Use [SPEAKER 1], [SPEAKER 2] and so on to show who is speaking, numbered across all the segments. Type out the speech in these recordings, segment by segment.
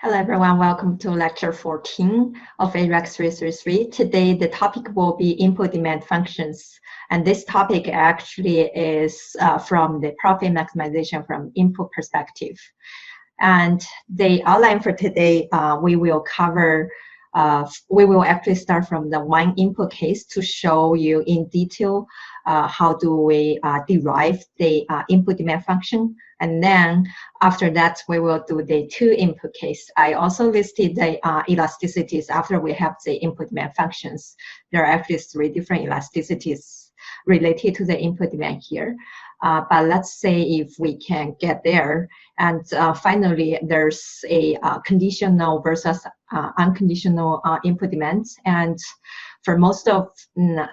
[SPEAKER 1] Hello everyone, welcome to lecture 14 of AREC 333. Today the topic will be input demand functions, and this topic actually is from the profit maximization from input perspective. And the outline for today, we will actually start from the one input case to show you in detail how do we derive the input demand function. And then after that, we will do the two input case. I also listed the elasticities after we have the input demand functions. There are actually three different elasticities related to the input demand here. But let's say if we can get there. And finally, there's a conditional versus unconditional input demands. And for most of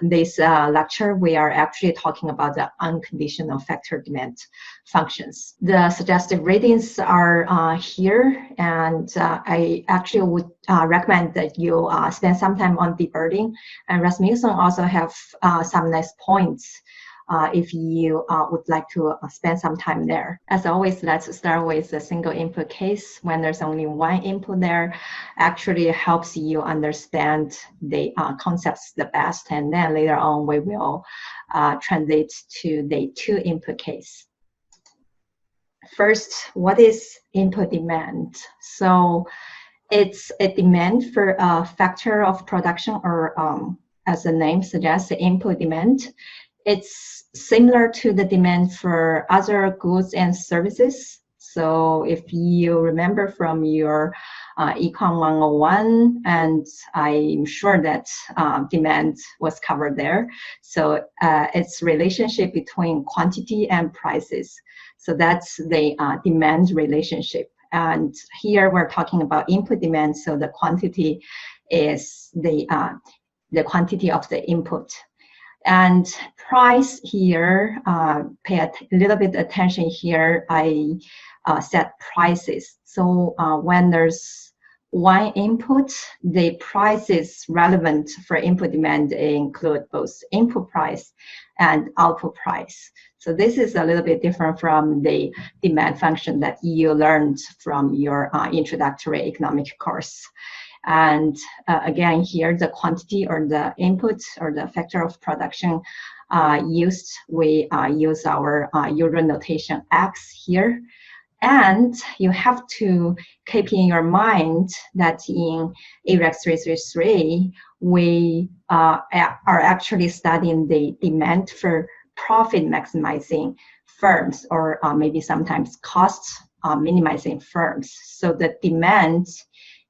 [SPEAKER 1] this lecture, we are actually talking about the unconditional factor demand functions. The suggested ratings are here, and I actually would recommend that you spend some time on deburring. And Rasmussen also have some nice points if you would like to spend some time there. As always, let's start with a single input case. When there's only one input there, actually helps you understand the concepts the best, and then later on we will translate to the two input case. First, what is input demand? So it's a demand for a factor of production, or as the name suggests, the input demand. It's similar to the demand for other goods and services. So if you remember from your Econ 101, and I'm sure that demand was covered there. So it's relationship between quantity and prices. So that's the demand relationship. And here we're talking about input demand. So the quantity is the quantity of the input. And price here, pay a little bit attention here. I set prices. So when there's one input, the price is relevant for input demand include both input price and output price. So this is a little bit different from the demand function that you learned from your introductory economic course. And again, here the quantity or the input or the factor of production used, we use our Euro notation X here. And you have to keep in your mind that in AREC 333, we are actually studying the demand for profit maximizing firms, or maybe sometimes cost minimizing firms. So the demand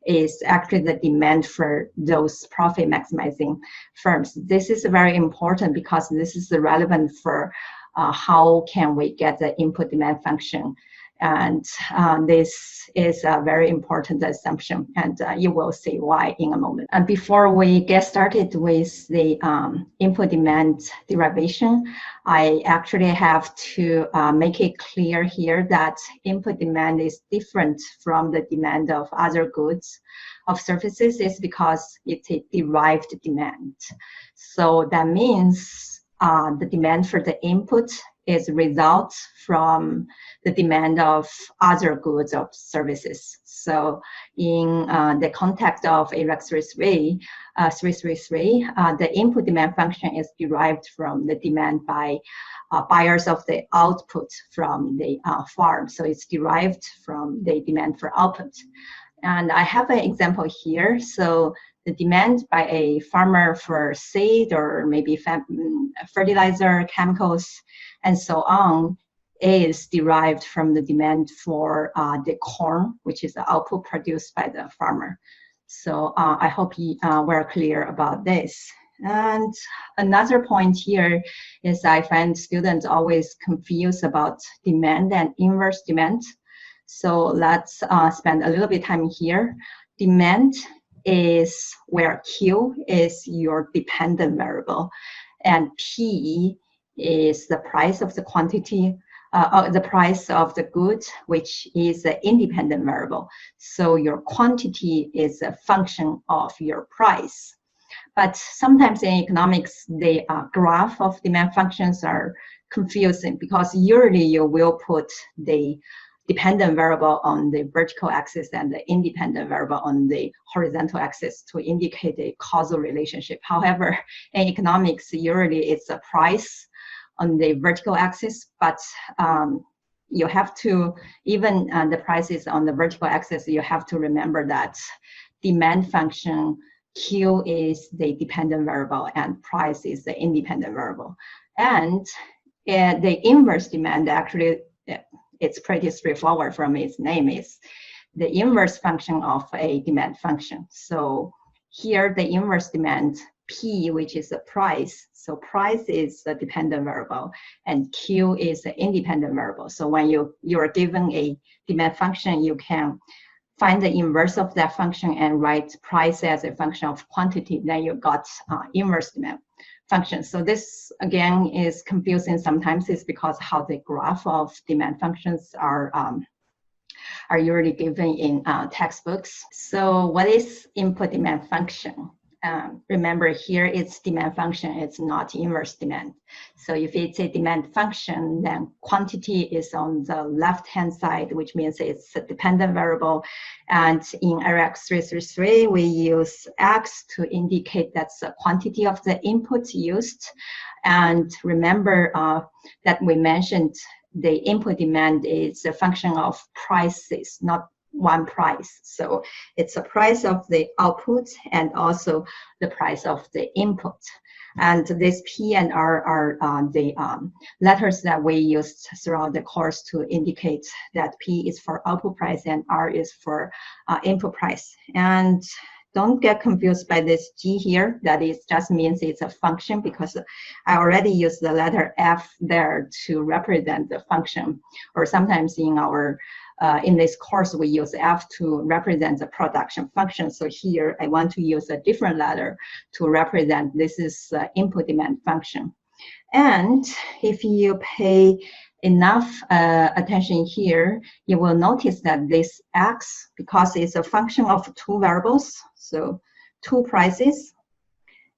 [SPEAKER 1] is actually the demand for those profit maximizing firms. This is very important because this is relevant for how can we get the input demand function. And this is a very important assumption, and you will see why in a moment. And before we get started with the input demand derivation, I actually have to make it clear here that input demand is different from the demand of other goods of services, is because it's a derived demand. So that means the demand for the input is result from the demand of other goods or services. So in the context of AREC 333, the input demand function is derived from the demand by buyers of the output from the farm. So it's derived from the demand for output. And I have an example here. So the demand by a farmer for seed or maybe fertilizer, chemicals, and so on is derived from the demand for the corn, which is the output produced by the farmer. So I hope we're clear about this. And another point here is I find students always confused about demand and inverse demand. So let's spend a little bit of time here. Demand is where Q is your dependent variable, and P is the price of the quantity, the price of the good, which is the independent variable. So your quantity is a function of your price. But sometimes in economics, the graph of demand functions are confusing, because usually you will put the dependent variable on the vertical axis and the independent variable on the horizontal axis to indicate a causal relationship. However, in economics, usually it's a price on the vertical axis, but you have to, even the prices on the vertical axis, you have to remember that demand function Q is the dependent variable and price is the independent variable. And the inverse demand, actually, it's pretty straightforward from its name, is the inverse function of a demand function. So here the inverse demand, P, which is the price. So price is the dependent variable and Q is the independent variable. So when you are given a demand function, you can find the inverse of that function and write price as a function of quantity. Then you got inverse demand function. So this again is confusing sometimes. It's because how the graph of demand functions are usually given in textbooks. So what is input demand function? Remember here it's demand function, it's not inverse demand. So if it's a demand function, then quantity is on the left-hand side, which means it's a dependent variable. And in AREC 333, we use X to indicate that's the quantity of the input used. And remember that we mentioned the input demand is a function of prices, not one price. So it's a price of the output and also the price of the input. And this P and R are the letters that we used throughout the course to indicate that P is for output price and R is for input price. And don't get confused by this G here. That is just means it's a function because I already used the letter F there to represent the function. Or sometimes in our in this course, we use F to represent the production function. So here, I want to use a different letter to represent this is input demand function. And if you pay enough attention here, you will notice that this X, because it's a function of two variables, so two prices,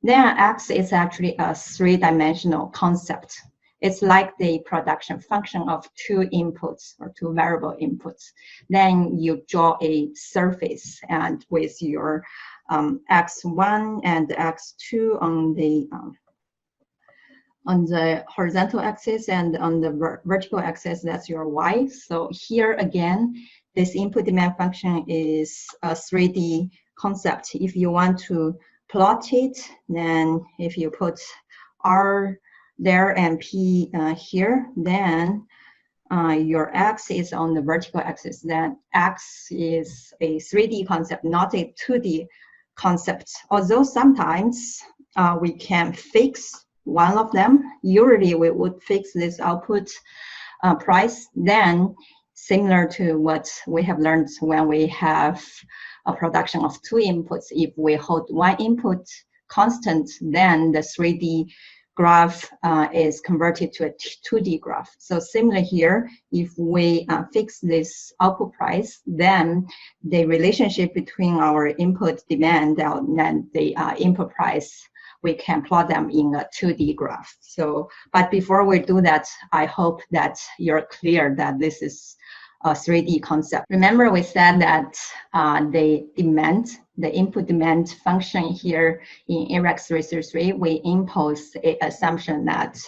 [SPEAKER 1] then X is actually a three-dimensional concept. It's like the production function of two inputs or two variable inputs. Then you draw a surface and with your x1 and x2 on the horizontal axis and on the vertical axis, that's your y. So here again, this input demand function is a 3D concept. If you want to plot it, then if you put R there and P here, then your X is on the vertical axis. Then X is a 3D concept, not a 2D concept. Although sometimes we can fix one of them. Usually we would fix this output price. Then similar to what we have learned when we have a production of two inputs, if we hold one input constant, then the 3D graph is converted to a 2D graph. So similar here, if we fix this output price, then the relationship between our input demand and the input price, we can plot them in a 2D graph. So, but before we do that, I hope that you're clear that this is a 3D concept. Remember we said that the input demand function here in AREC 333, we impose an assumption that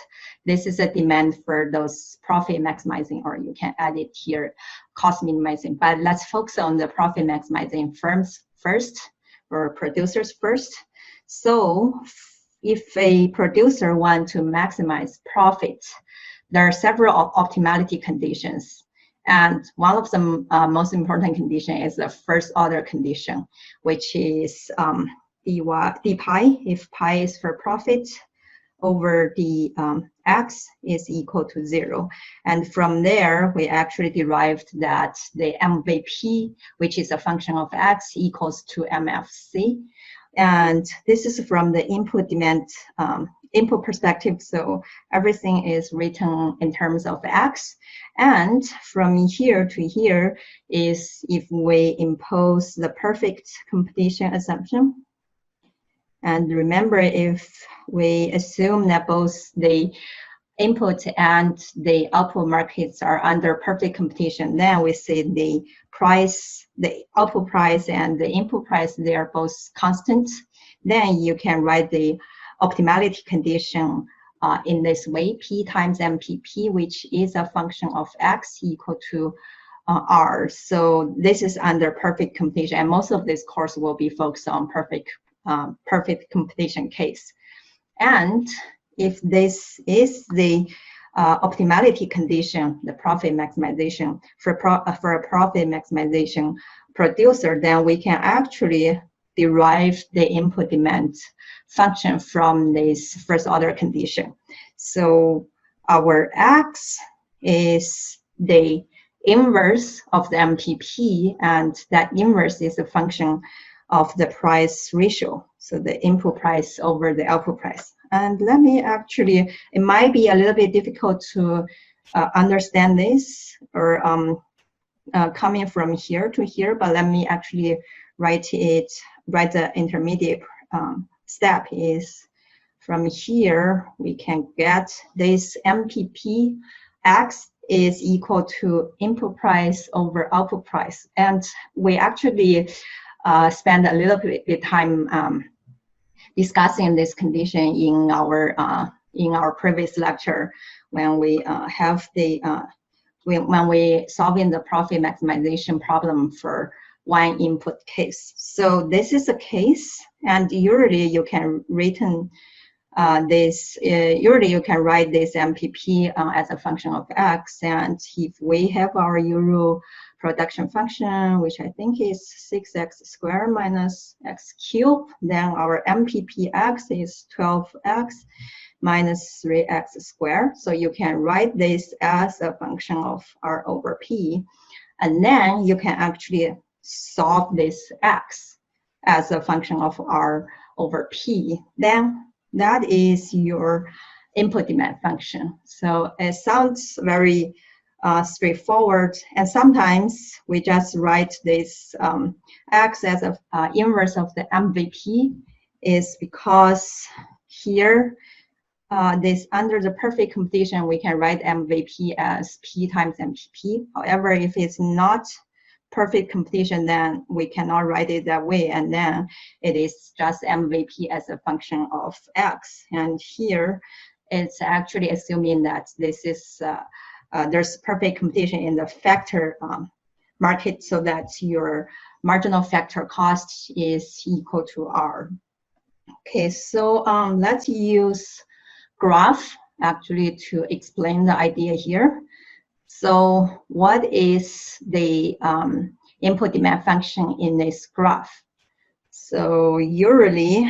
[SPEAKER 1] this is a demand for those profit maximizing, or you can add it here, cost minimizing. But let's focus on the profit maximizing firms first, or producers first. So if a producer wants to maximize profit, there are several optimality conditions. And one of the most important condition is the first order condition, which is d pi, if pi is for profit, over the x is equal to 0. And from there, we actually derived that the MVP, which is a function of x, equals to MFC. And this is from the input demand input perspective, so everything is written in terms of x. And from here to here is if we impose the perfect completion assumption. And remember, if we assume that both the input and the output markets are under perfect competition, then we see the price, the output price and the input price, they are both constant. Then you can write the optimality condition in this way, P times MPP, which is a function of X equal to R. So this is under perfect competition, and most of this course will be focused on perfect competition case. And if this is the optimality condition, the profit maximization for a profit maximization producer, then we can actually derive the input demand function from this first order condition. So our X is the inverse of the MPP, and that inverse is a function of the price ratio, so the input price over the output price. And let me actually, it might be a little bit difficult to understand this, or coming from here to here, but let me actually write the intermediate step is from here, we can get this MPP X is equal to input price over output price. And we actually spend a little bit of time discussing this condition in our previous lecture when we have the when we solving the profit maximization problem for one input case. So this is a case, and usually you can written usually you can write this MPP as a function of X, and if we have our Euro production function, which I think is 6x squared minus x cubed, then our MPPX is 12x minus 3x squared. So you can write this as a function of R over P, and then you can actually solve this X as a function of R over P. Then that is your input demand function. So it sounds very straightforward, and sometimes we just write this X as a inverse of the MVP, is because here this under the perfect competition we can write MVP as P times MPP. However, if it's not perfect competition, then we cannot write it that way, and then it is just MVP as a function of X. And here it's actually assuming that this is there's perfect competition in the factor market, so that your marginal factor cost is equal to R. Okay, so let's use graph actually to explain the idea here. So what is the input demand function in this graph? So usually,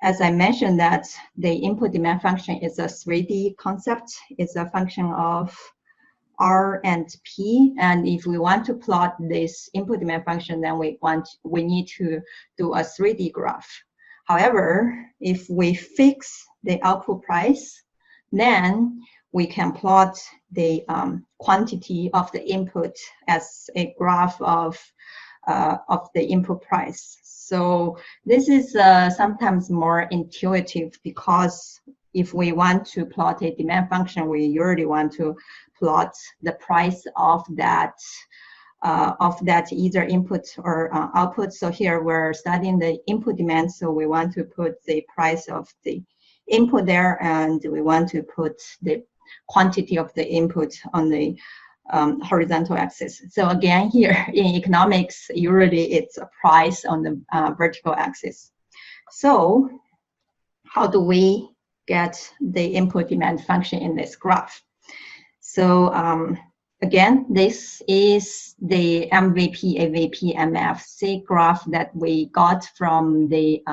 [SPEAKER 1] as I mentioned, that the input demand function is a 3D concept. It's a function of R and P. And if we want to plot this input demand function, then we need to do a 3D graph. However, if we fix the output price, then we can plot the quantity of the input as a graph of the input price. So this is sometimes more intuitive, because if we want to plot a demand function, we usually want to plot the price of that either input or output. So here we're studying the input demand, so we want to put the price of the input there, and we want to put the quantity of the input on the horizontal axis. So again, here in economics, usually it's a price on the vertical axis. So how do we get the input demand function in this graph? So again, this is the MVP, AVP, MFC graph that we got from the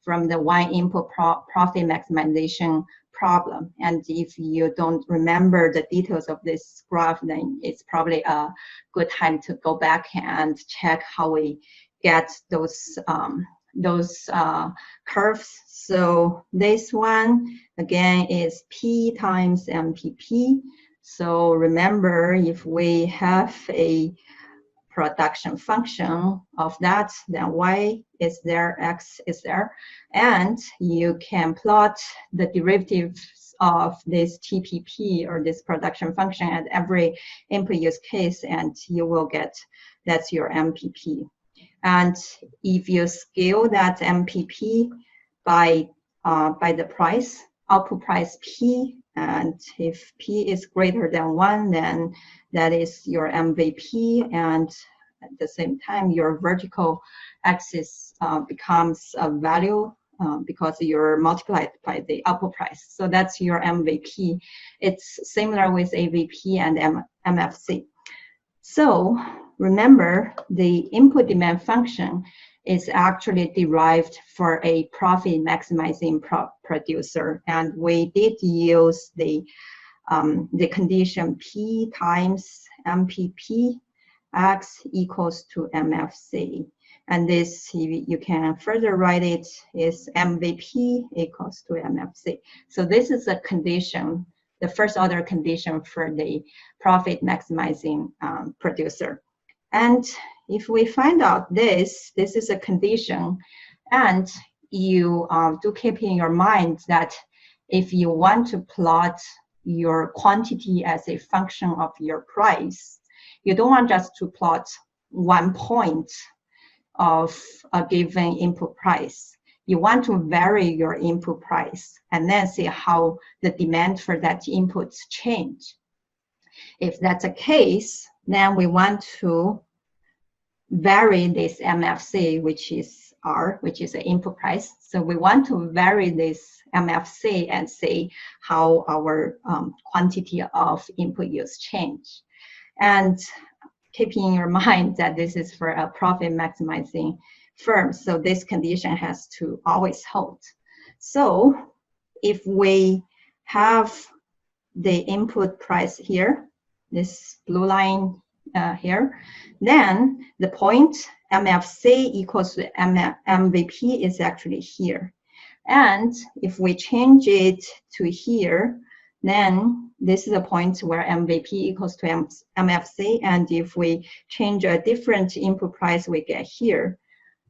[SPEAKER 1] one input profit maximization problem. And if you don't remember the details of this graph, then it's probably a good time to go back and check how we get those curves. So this one again is P times MPP. So remember, if we have a production function of that, then Y is there, X is there, and you can plot the derivatives of this TPP or this production function at every input use case, and you will get that's your MPP. And if you scale that MPP by the price, output price P, and if P is greater than 1, then that is your MVP, and at the same time, your vertical axis becomes a value because you're multiplied by the output price. So that's your MVP. It's similar with AVP and MFC. So remember, the input demand function is actually derived for a profit maximizing producer, and we did use the condition P times MPP X equals to MFC. And this, you can further write it, is MVP equals to MFC. So this is a condition, the first order condition for the profit maximizing producer. And if we find out this is a condition, and you do keep in your mind that if you want to plot your quantity as a function of your price, you don't want just to plot one point of a given input price. You want to vary your input price and then see how the demand for that input change. If that's the case, then we want to vary this MFC, which is R, which is the input price. So we want to vary this MFC and see how our quantity of input use change. And keeping in your mind that this is for a profit maximizing firm, so this condition has to always hold. So if we have the input price here, this blue line here, then the point MFC equals to MVP is actually here. And if we change it to here, then this is a point where MVP equals to MFC. And if we change a different input price, we get here.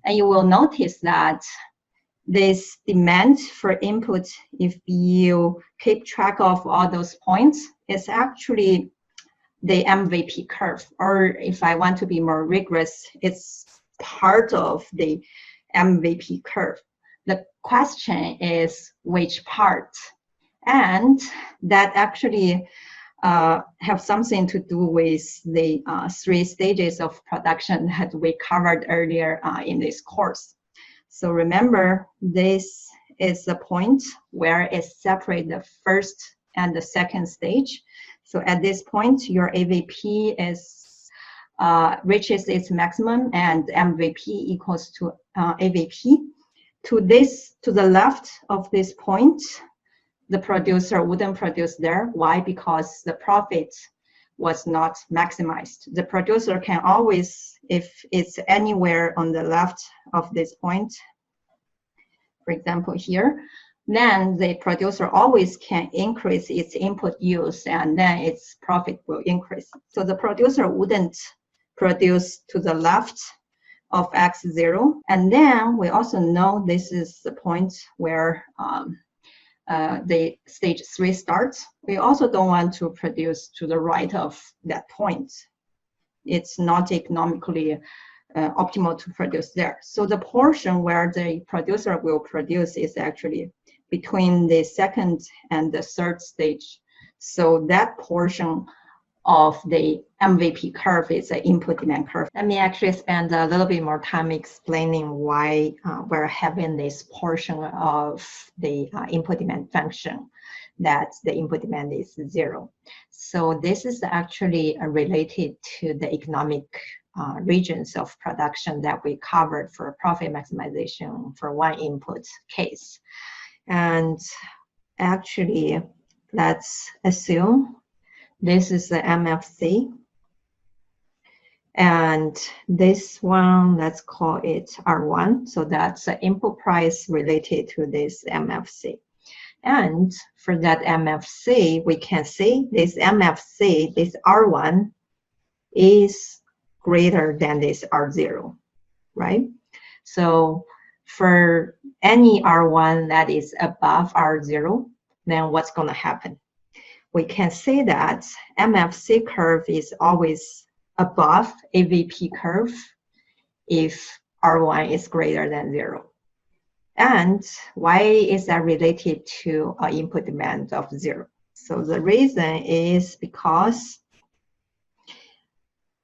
[SPEAKER 1] And you will notice that this demand for input, if you keep track of all those points, is actually the MVP curve. Or if I want to be more rigorous, it's part of the MVP curve. The question is which part? And that actually have something to do with the 3 stages of production that we covered earlier in this course. So remember, this is the point where it separates the first and the second stage. So at this point, your AVP is reaches its maximum, and MVP equals to AVP. To the left of this point, the producer wouldn't produce there. Why? Because the profit was not maximized. The producer can always, if it's anywhere on the left of this point, for example here, then the producer always can increase its input use, and then its profit will increase. So the producer wouldn't produce to the left of X0. And then we also know this is the point where the stage 3 starts. We also don't want to produce to the right of that point. It's not economically optimal to produce there. So the portion where the producer will produce is actually between the second and the third stage. So that portion of the MVP curve is an input demand curve. Let me actually spend a little bit more time explaining why we're having this portion of the input demand function, that the input demand is 0. So this is actually related to the economic regions of production that we covered for profit maximization for one input case. And actually, let's assume this is the MFC. And this one, let's call it R1. So that's the input price related to this MFC. And for that MFC, we can see this MFC, this R1, is greater than this R0, right? So for any R1 that is above R0, then what's going to happen? We can say that MFC curve is always above AVP curve if R1 is greater than 0. And why is that related to input demand of 0? So the reason is because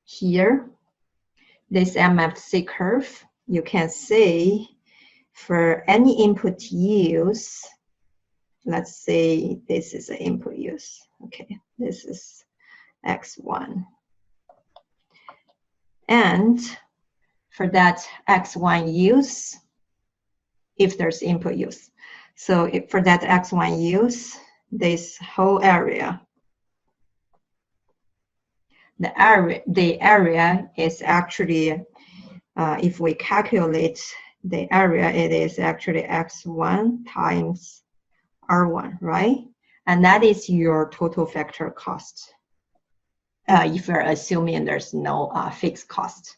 [SPEAKER 1] here, this MFC curve, you can say for any input use, let's say this is an input use. Okay, this is X1. And for that X1 use, if there's input use. So if for that X1 use, this whole area, the area is actually, if we calculate the area, it is actually X1 times R1, right? And that is your total factor cost, if you're assuming there's no fixed cost.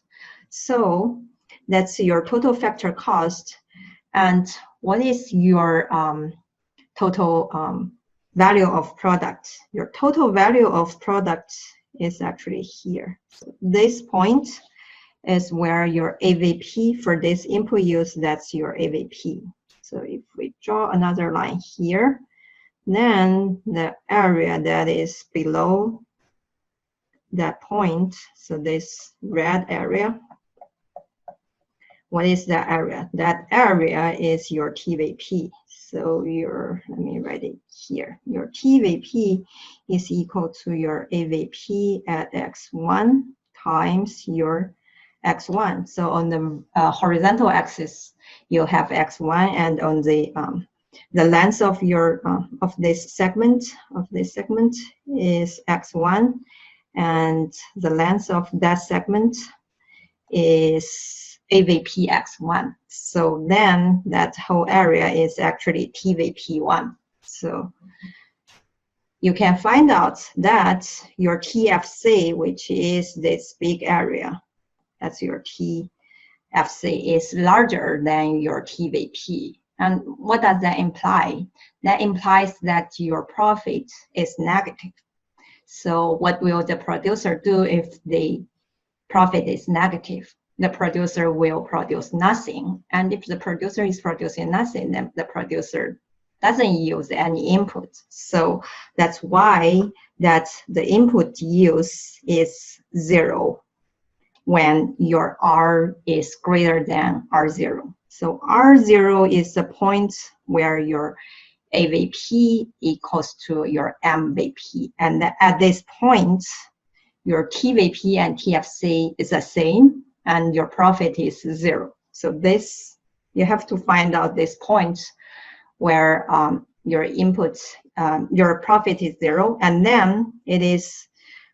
[SPEAKER 1] So that's your total factor cost. And what is your total value of product? Your total value of product is actually here. So this point is where your AVP for this input use, that's your AVP. So if we draw another line here, then the area that is below that point, so this red area, what is that area? That area is your TVP. So let me write it here. Your TVP is equal to your AVP at X1 times your X1. So on the horizontal axis, you have X1, and on the length of your of this segment is X1, and the length of that segment is AVP X1. So then that whole area is actually TVP1. So you can find out that your TFC, which is this big area, that's your TFC, is larger than your TVP. And what does that imply? That implies that your profit is negative. So what will the producer do if the profit is negative? The producer will produce nothing. And if the producer is producing nothing, then the producer doesn't use any input. So that's why that the input use is 0 when your R is greater than R0. So R0 is the point where your AVP equals to your MVP. And at this point, your TVP and TFC is the same, and your profit is 0. So this, you have to find out this point where your input, your profit is 0, and then it is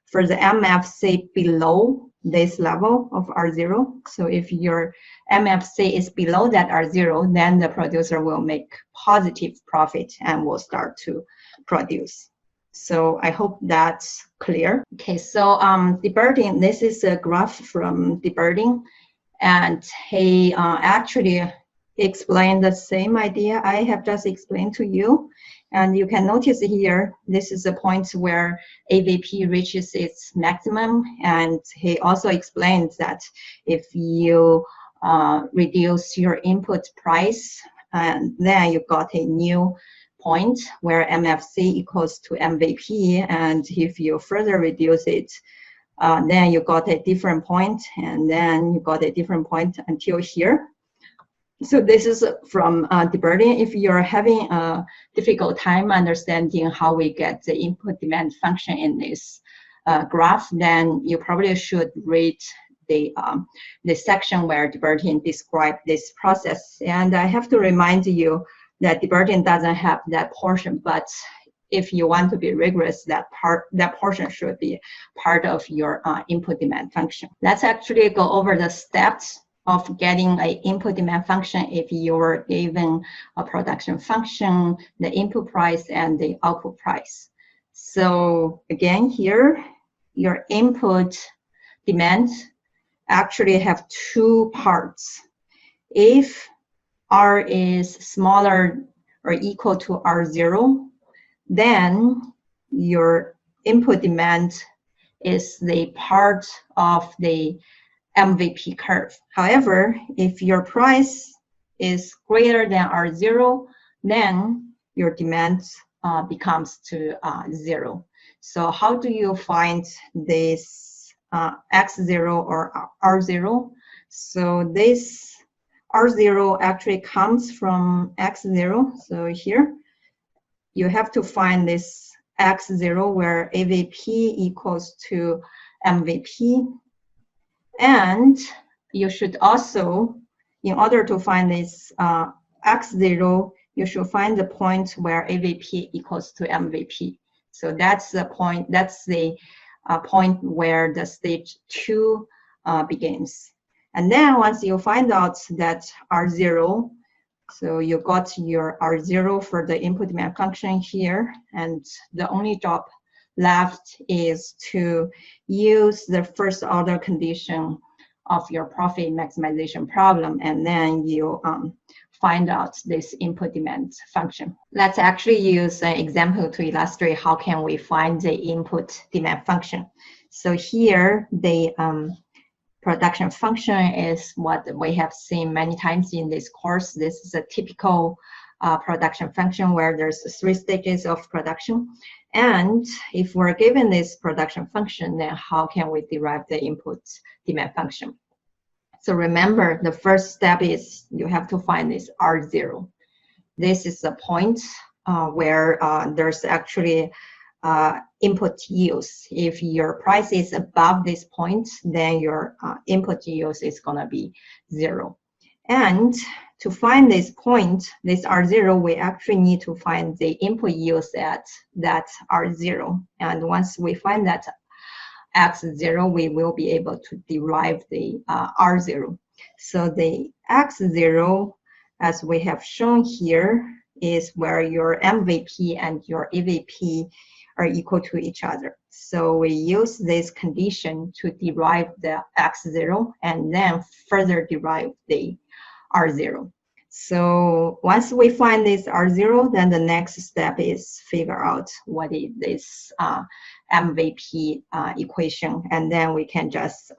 [SPEAKER 1] for the MFC below this level of R0. So if your MFC is below that R0, then the producer will make positive profit and will start to produce. So I hope that's clear. Okay, so DeBerding, this is a graph from DeBerding, and he actually explained the same idea I have just explained to you. And you can notice here, this is the point where AVP reaches its maximum. And he also explains that if you reduce your input price, and then you got a new point where MFC equals to MVP. And if you further reduce it, then you got a different point, and then you got a different point until here. So this is from DeBerding. If you're having a difficult time understanding how we get the input demand function in this graph, then you probably should read the section where DeBerding described this process. And I have to remind you that DeBerding doesn't have that portion, but if you want to be rigorous, that portion should be part of your input demand function. Let's actually go over the steps of getting an input demand function if you're given a production function, the input price, and the output price. So again, here, your input demand actually have two parts. If R is smaller or equal to R0, then your input demand is the part of the MVP curve. However, if your price is greater than R0, then your demand becomes to 0. So how do you find this X0 or R0? So this R0 actually comes from X0. So here, you have to find this X0 where AVP equals to MVP. And you should also, in order to find this X0, you should find the point where AVP equals to MVP. So that's the point, that's the point where the stage 2 begins. And then once you find out that R0, so you got your R0 for the input demand function here, and the only job left is to use the first order condition of your profit maximization problem, and then you find out this input demand function. Let's actually use an example to illustrate how can we find the input demand function. So here the production function is what we have seen many times in this course. This is a typical production function where there's 3 stages of production. And if we're given this production function, then how can we derive the input demand function? So remember, the first step is you have to find this R0. This is the point where there's actually input yields. If your price is above this point, then your input yields is going to be 0. And to find this point, this R0, we actually need to find the input yields at that R0. And once we find that X0, we will be able to derive the R0. So the X0, as we have shown here, is where your MVP and your AVP are equal to each other. So we use this condition to derive the X0 and then further derive the R0. So once we find this R0, then the next step is figure out what is this MVP equation, and then we can just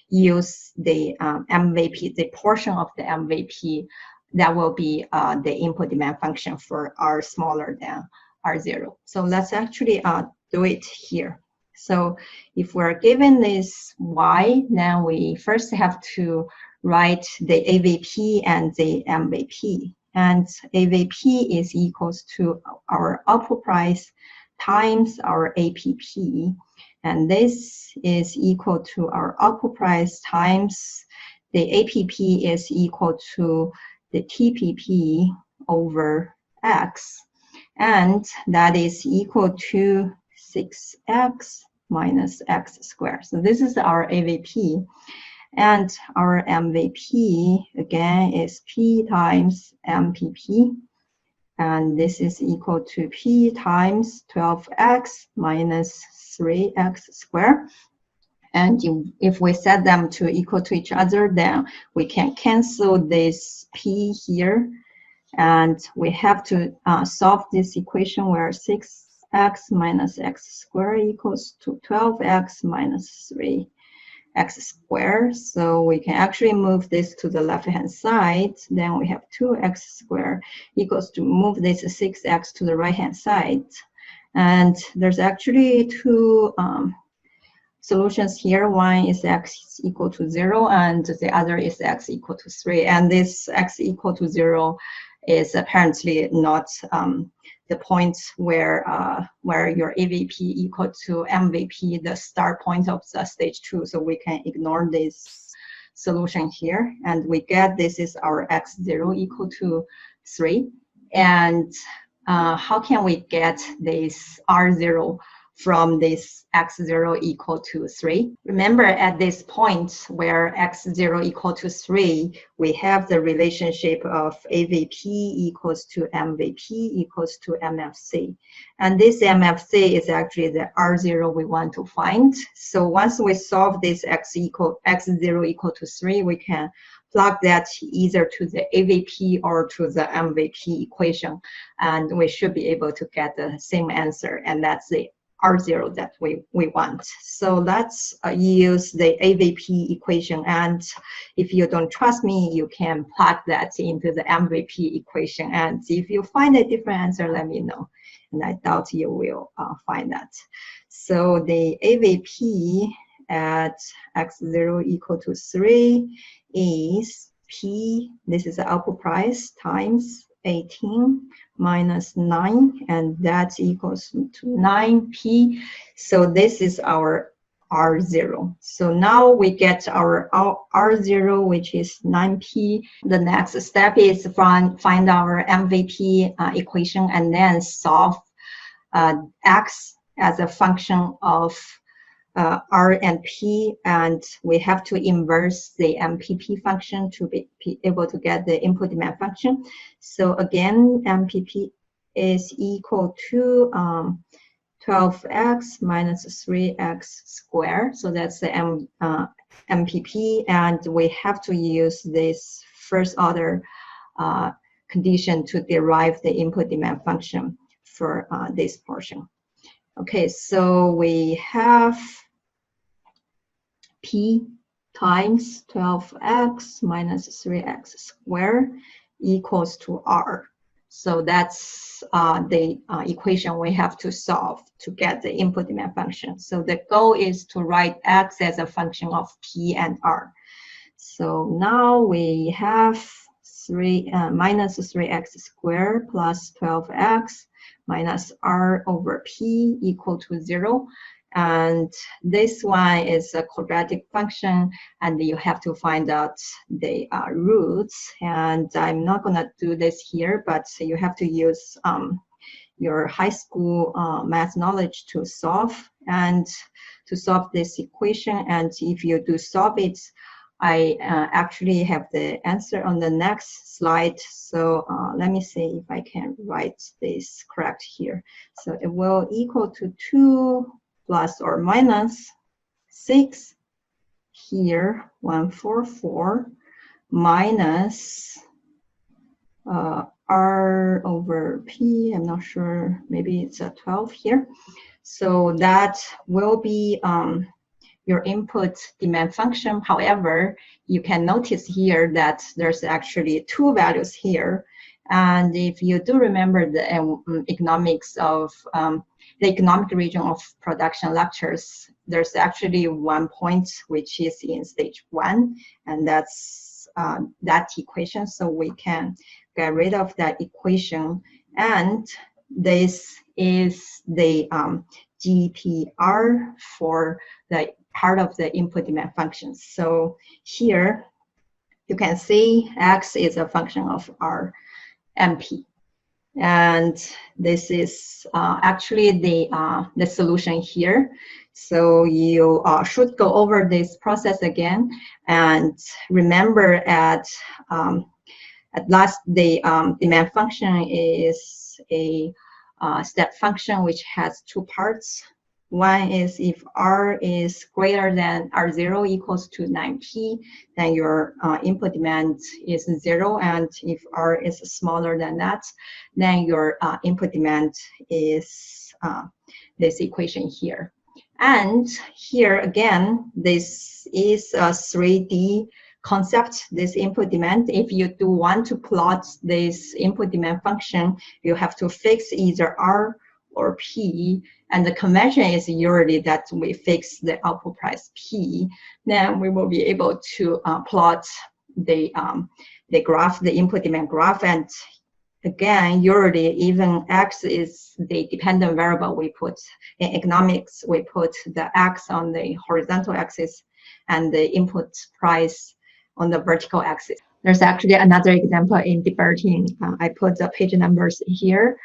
[SPEAKER 1] use the MVP, the portion of the MVP that will be the input demand function for R smaller than R0. So let's actually do it here. So if we're given this Y, then we first have to write the AVP and the MVP. And AVP is equals to our output price times our APP. And this is equal to our output price times the APP is equal to the TPP over X. And that is equal to 6x minus x squared. So this is our AVP. And our MVP, again, is P times MPP. And this is equal to P times 12x minus 3x squared. And if we set them to equal to each other, then we can cancel this P here. And we have to solve this equation where 6x minus x squared equals to 12x minus 3x squared. So we can actually move this to the left-hand side. Then we have 2x squared equals to move this 6x to the right-hand side. And there's actually 2 solutions here. One is x equal to 0, and the other is x equal to 3. And this x equal to 0 is apparently not the point where your AVP equal to MVP, the start point of the stage 2. So we can ignore this solution here, and we get this is our x0 equal to 3. And how can we get this R0 from this x0 equal to 3? Remember, at this point where x0 equal to 3, we have the relationship of AVP equals to MVP equals to MFC. And this MFC is actually the R0 we want to find. So once we solve this x0 equal to 3, we can plug that either to the AVP or to the MVP equation, and we should be able to get the same answer, and that's the R0 that we want. So let's use the AVP equation, and if you don't trust me, you can plug that into the MVP equation, and if you find a different answer, let me know, and I doubt you will find that. So the AVP at x0 equal to 3 is P, this is the output price, times 18 minus 9, and that equals to 9P. So this is our R0. So now we get our R0, which is 9P. The next step is find our MVP equation and then solve X as a function of R and P, and we have to inverse the MPP function to be able to get the input demand function. So again, MPP is equal to 12x minus 3x squared. So that's the MPP, and we have to use this first order condition to derive the input demand function for this portion. Okay, so we have P times 12x minus 3x squared equals to R. So that's the equation we have to solve to get the input demand function. So the goal is to write X as a function of P and R. So now we have minus 3x squared plus 12x minus R over P equal to 0. And this one is a quadratic function, and you have to find out the roots. And I'm not going to do this here, but you have to use your high school math knowledge to solve this equation. And if you do solve it, I actually have the answer on the next slide. So let me see if I can write this correct here. So it will equal to 2 plus or minus 6 here, 144 minus R over P. I'm not sure, maybe it's a 12 here. So that will be your input demand function. However, you can notice here that there's actually 2 values here. And if you do remember the economics of the economic region of production lectures, there's actually one point which is in stage 1, and that's that equation. So we can get rid of that equation, and this is the GPR for the part of the input demand function. So here you can see X is a function of R MP, and this is actually the solution here. So you should go over this process again, and remember at last the demand function is a step function which has 2 parts. One is if R is greater than R0 equals to 9P, then your input demand is 0. And if R is smaller than that, then your input demand is this equation here. And here again, this is a 3D concept, this input demand. If you do want to plot this input demand function, you have to fix either R or P, and the convention is usually that we fix the output price P. Then we will be able to plot the graph, the input demand graph, and again, usually even X is the dependent variable we put in economics. We put the X on the horizontal axis and the input price on the vertical axis. There's actually another example in deburting. I put the page numbers here.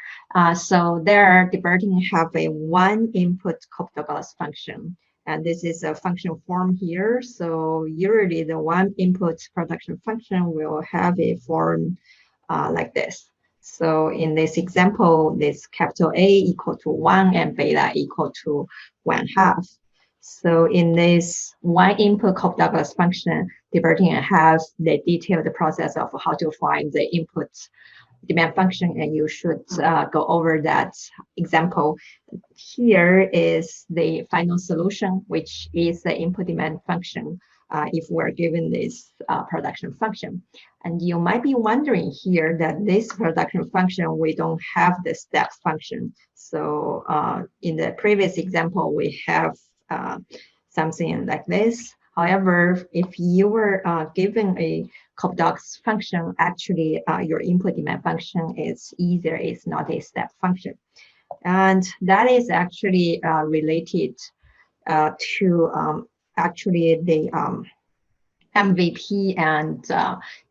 [SPEAKER 1] So there, deburting have a 1 input Cope-Douglas function. And this is a function form here. So usually the 1 input production function will have a form like this. So in this example, this capital A equal to 1 and beta equal to 1/2. So in this one input Cobb-Douglas function, diverting has the detailed process of how to find the input demand function, and you should go over that example. Here is the final solution, which is the input demand function if we're given this production function. And you might be wondering here that this production function, we don't have the step function. So in the previous example, we have something like this. However, if you were given a Cobb-Douglas function, actually your input demand function is either is not a step function. And that is actually related to actually the MVP and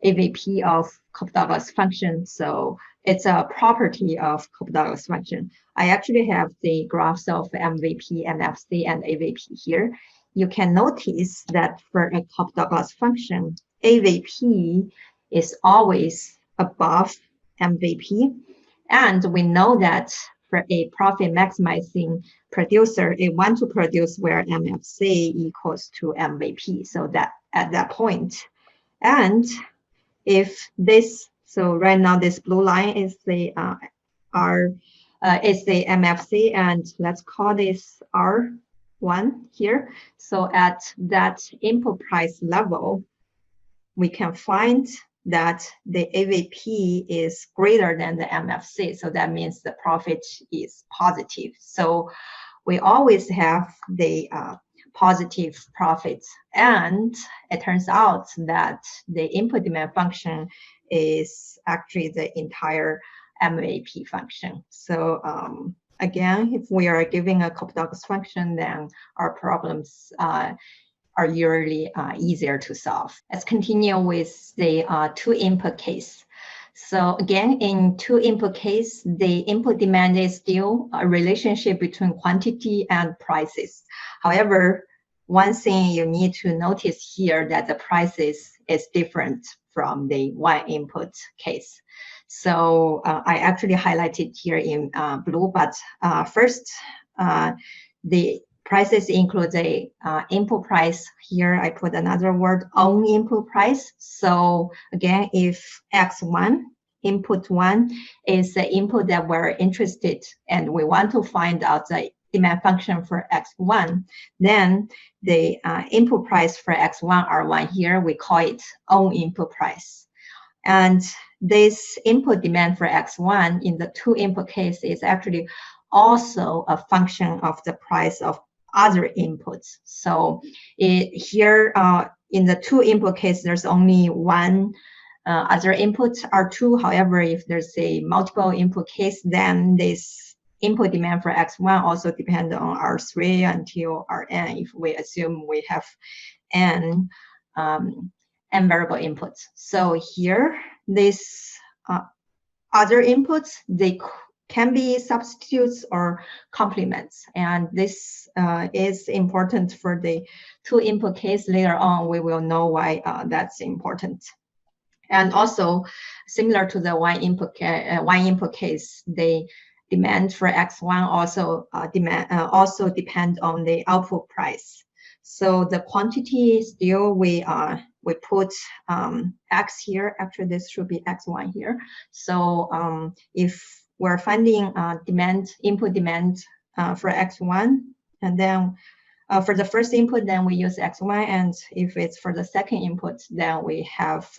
[SPEAKER 1] AVP of Cobb-Douglas function. So it's a property of Cobb-Douglas function. I actually have the graphs of MVP, MFC, and AVP here. You can notice that for a Cobb-Douglas function, AVP is always above MVP. And we know that for a profit maximizing producer, it wants to produce where MFC equals to MVP. So that at that point, and if this, so right now this blue line is the is the MFC, and let's call this R1 here. So at that input price level, we can find that the AVP is greater than the MFC. So that means the profit is positive. So we always have the positive profits. And it turns out that the input demand function is actually the entire MAP function. So again, if we are giving a Cobb-Douglas function, then our problems are usually easier to solve. Let's continue with the two input case. So again, in two input case, the input demand is still a relationship between quantity and prices. However, one thing you need to notice here that the prices is different from the one input case. So I actually highlighted here in blue, but first, the prices include the input price. Here I put another word, own input price. So again, if X1, input 1 is the input that we're interested and we want to find out the demand function for X1, then the input price for X1, R1 here, we call it own input price. And this input demand for X1 in the two input case is actually also a function of the price of other inputs. So here in the two input case, there's only one other input, R2. However, if there's a multiple input case, then this input demand for X1 also depends on R3 until Rn, if we assume we have n variable inputs. So here, this other inputs, they can be substitutes or complements. And this is important for the two input case. Later on, we will know why that's important. And also, similar to the one input case, the demand for X1 also depend on the output price. So the quantity still we put X here. Actually, this should be X1 here. So if we're finding input demand for X1, and then for the first input, then we use X1, and if it's for the second input, then we have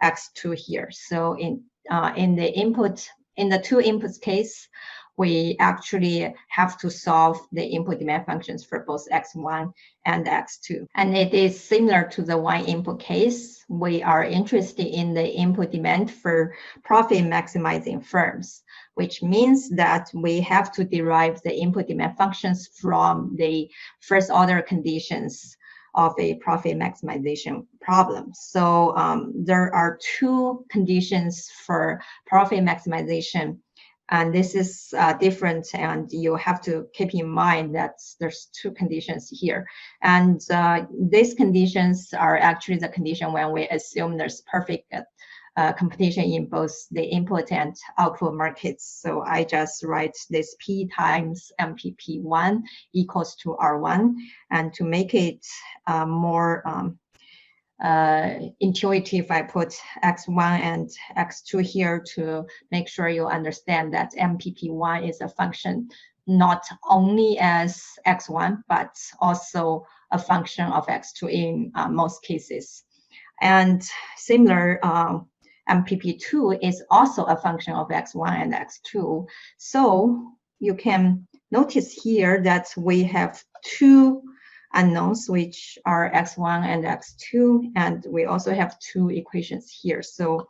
[SPEAKER 1] X2 here. So in the two inputs case, we actually have to solve the input demand functions for both X1 and X2. And it is similar to the one input case. We are interested in the input demand for profit maximizing firms, which means that we have to derive the input demand functions from the first order conditions of a profit maximization problem. So there are two conditions for profit maximization. And this is different, and you have to keep in mind that there's two conditions here. And these conditions are actually the condition when we assume there's perfect computation in both the input and output markets. So I just write this P times MPP1 equals to R1. And to make it more intuitive, I put x1 and x2 here to make sure you understand that MPP1 is a function not only as x1, but also a function of x2 in most cases. And similar, MPP2 is also a function of x1 and x2. So you can notice here that we have two unknowns, which are x1 and x2, and we also have two equations here. So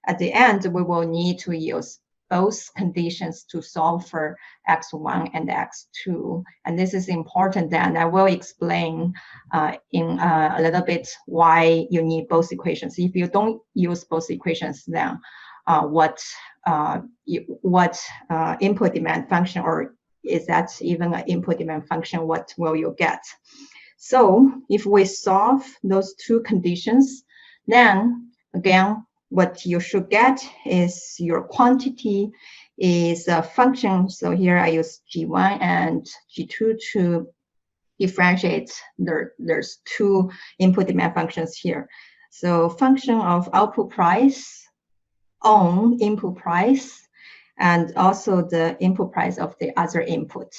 [SPEAKER 1] at the end, we will need to use both conditions to solve for x1 and x2. And this is important, and I will explain in a little bit why you need both equations. If you don't use both equations, then what input demand function, or is that even an input demand function, what will you get? So if we solve those two conditions, then again, what you should get is your quantity is a function. So here I use G1 and G2 to differentiate. There's two input demand functions here. So function of output price on input price, and also the input price of the other input.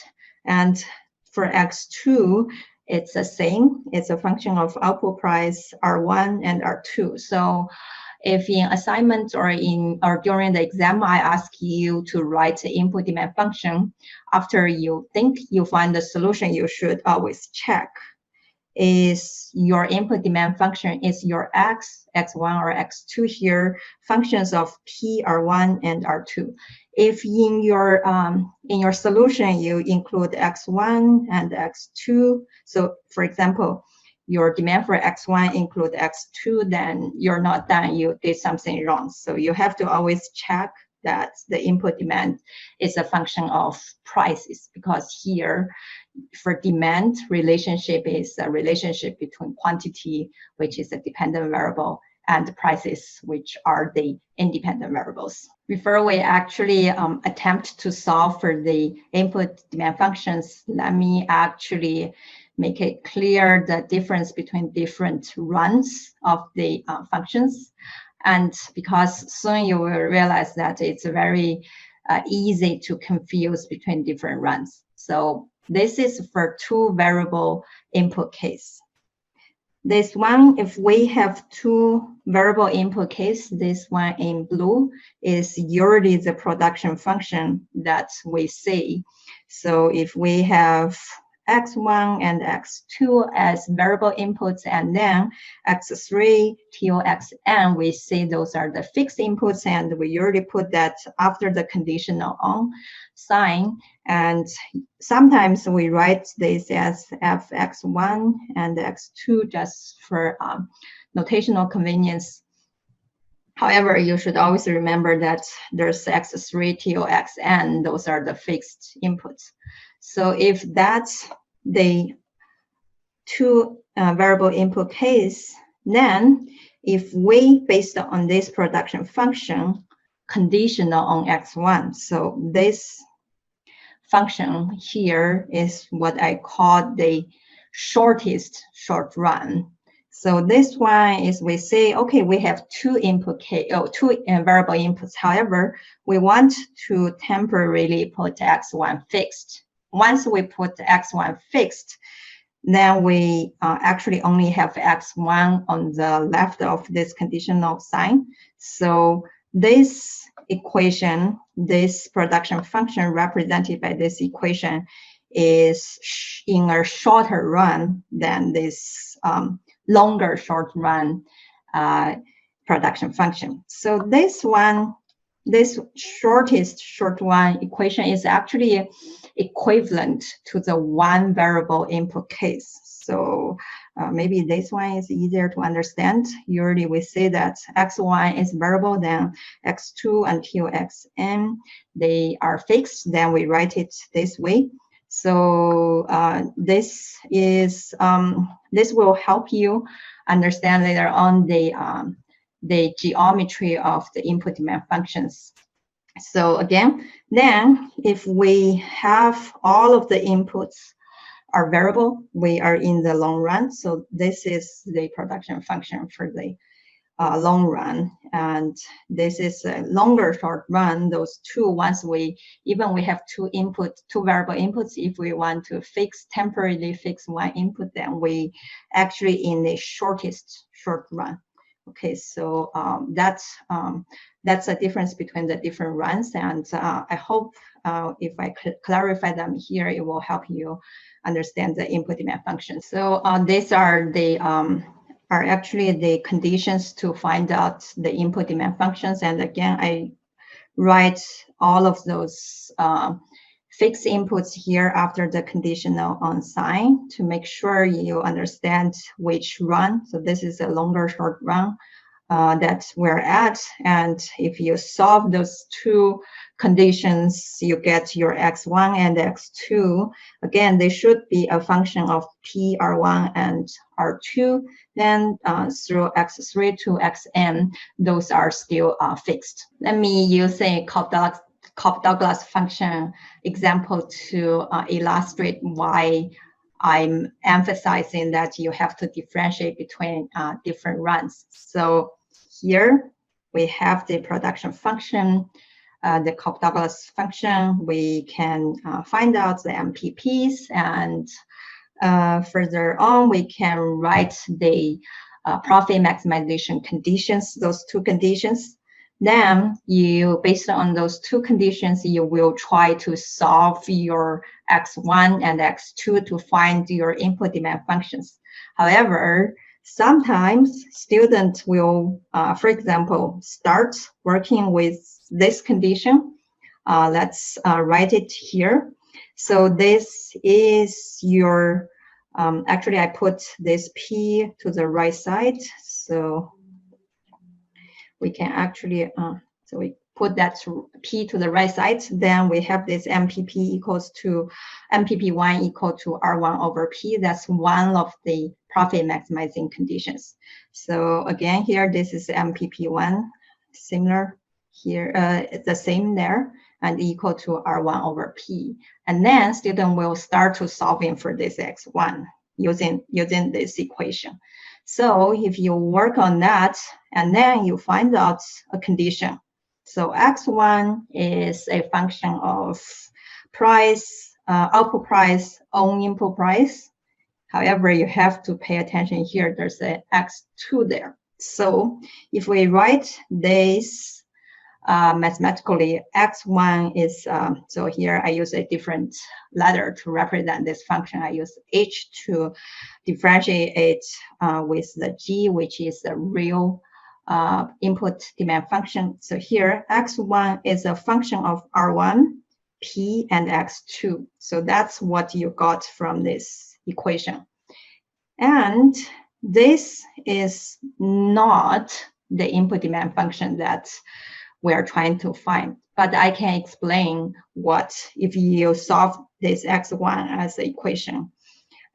[SPEAKER 1] And for x2, it's the same. It's a function of output price R1 and R2. So if in assignment or during the exam, I ask you to write the input demand function, after you think you find the solution, you should always check, is your input demand function, is your x1 or x2 here functions of P, R1 and R2. If in your solution you include x1 and x2, so for example, your demand for x1 include x2, then you're not done, you did something wrong. So you have to always check that the input demand is a function of prices, because here for demand relationship is a relationship between quantity, which is a dependent variable, and prices, which are the independent variables. Before we actually attempt to solve for the input demand functions, let me actually make it clear the difference between different runs of the functions. And because soon you will realize that it's very easy to confuse between different runs. So this is for two variable input case. This one, if we have two variable input case, this one in blue is usually the production function that we see. So if we have x1 and x2 as variable inputs, and then x3 till xn, we say those are the fixed inputs, and we usually put that after the conditional on sign. And sometimes we write this as fx1 and x2 just for notational convenience. However, you should always remember that there's x3 till xn, those are the fixed inputs. So if that's the two variable input case, then if we, based on this production function, conditional on x1, so this function here is what I call the shortest short run. So this one is, we say, okay, we have two variable inputs. However, we want to temporarily put x1 fixed. Once we put x1 fixed, then we actually only have x1 on the left of this conditional sign. So this equation, this production function represented by this equation, is in a shorter run than this longer short run production function. So this one, this shortest short run equation is actually equivalent to the one variable input case. So maybe this one is easier to understand. Usually we say that x1 is variable, then x2 until xn, they are fixed, then we write it this way. So this will help you understand later on the the geometry of the input demand functions. So again, then if we have all of the inputs are variable, we are in the long run. So this is the production function for the long run, and this is a longer short run. Those two, once we have two variable inputs, if we want to temporarily fix one input, then we actually in the shortest short run. Okay, so that's a difference between the different runs, and I hope if I could clarify them here, it will help you understand the input demand function. So these are actually the conditions to find out the input demand functions. And again, I write all of those fixed inputs here after the conditional on sign to make sure you understand which run. So this is a longer short run that we're at. And if you solve those two conditions, you get your x1 and x2. Again, they should be a function of p, r1, and r2. Then through x3 to xn, those are still fixed. Let me use a Cobb-Douglas function example to illustrate why I'm emphasizing that you have to differentiate between different runs. So here we have the production function, the Cobb-Douglas function. We can find out the MPPs, and further on we can write the profit maximization conditions, those two conditions. Then based on those two conditions, you will try to solve your x1 and x2 to find your input demand functions. However, sometimes students will, for example, start working with this condition. Let's write it here. So this is your, actually I put this P to the right side. So we can actually, so we put that P to the right side. Then we have this MPP equals to MPP1 equal to R1 over P. That's one of the profit maximizing conditions. So again, here, this is MPP1, similar here, it's the same there, and equal to R1 over P. And then student will start to solving for this X1 using this equation. So if you work on that, and then you find out a condition. So X1 is a function of price, output price, own input price. However, you have to pay attention here. There's an X2 there. So if we write this mathematically, X1 is, so here I use a different letter to represent this function. I use H to differentiate it with the G, which is the real input demand function. So here, X1 is a function of R1, P, and X2. So that's what you got from this equation. And this is not the input demand function that we're trying to find, but I can explain what, if you solve this X1 as the equation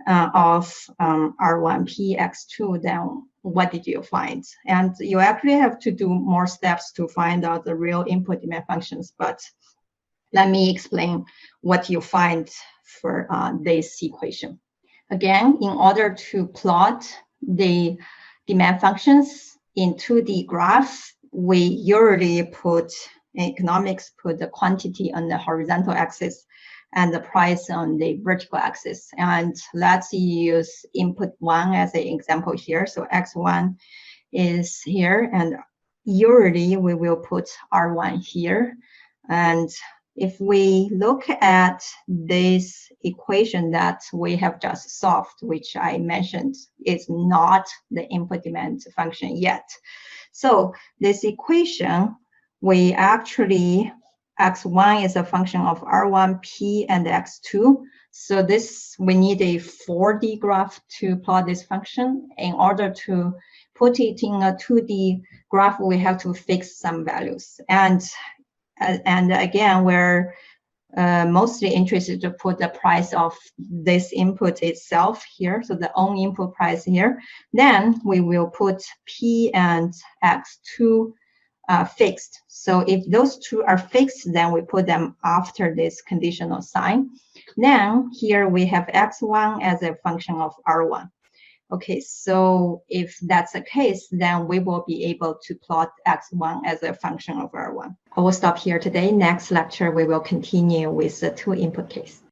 [SPEAKER 1] of R1P X2, then what did you find? And you actually have to do more steps to find out the real input demand functions, but let me explain what you find for this equation. Again, in order to plot the demand functions in 2D graph, we usually put, in economics, put the quantity on the horizontal axis and the price on the vertical axis. And let's use input 1 as an example here. So X1 is here, and usually we will put R1 here. And if we look at this equation that we have just solved, which I mentioned is not the input demand function yet. So this equation, we actually, X1 is a function of R1, P, and X2. So this, we need a 4D graph to plot this function. In order to put it in a 2D graph, we have to fix some values. And again, we're mostly interested to put the price of this input itself here, so the own input price here. Then we will put P and X2 fixed. So if those two are fixed, then we put them after this conditional sign. Then here we have X1 as a function of R1. Okay, so if that's the case, then we will be able to plot X1 as a function of R1. I will stop here today. Next lecture, we will continue with the two input case.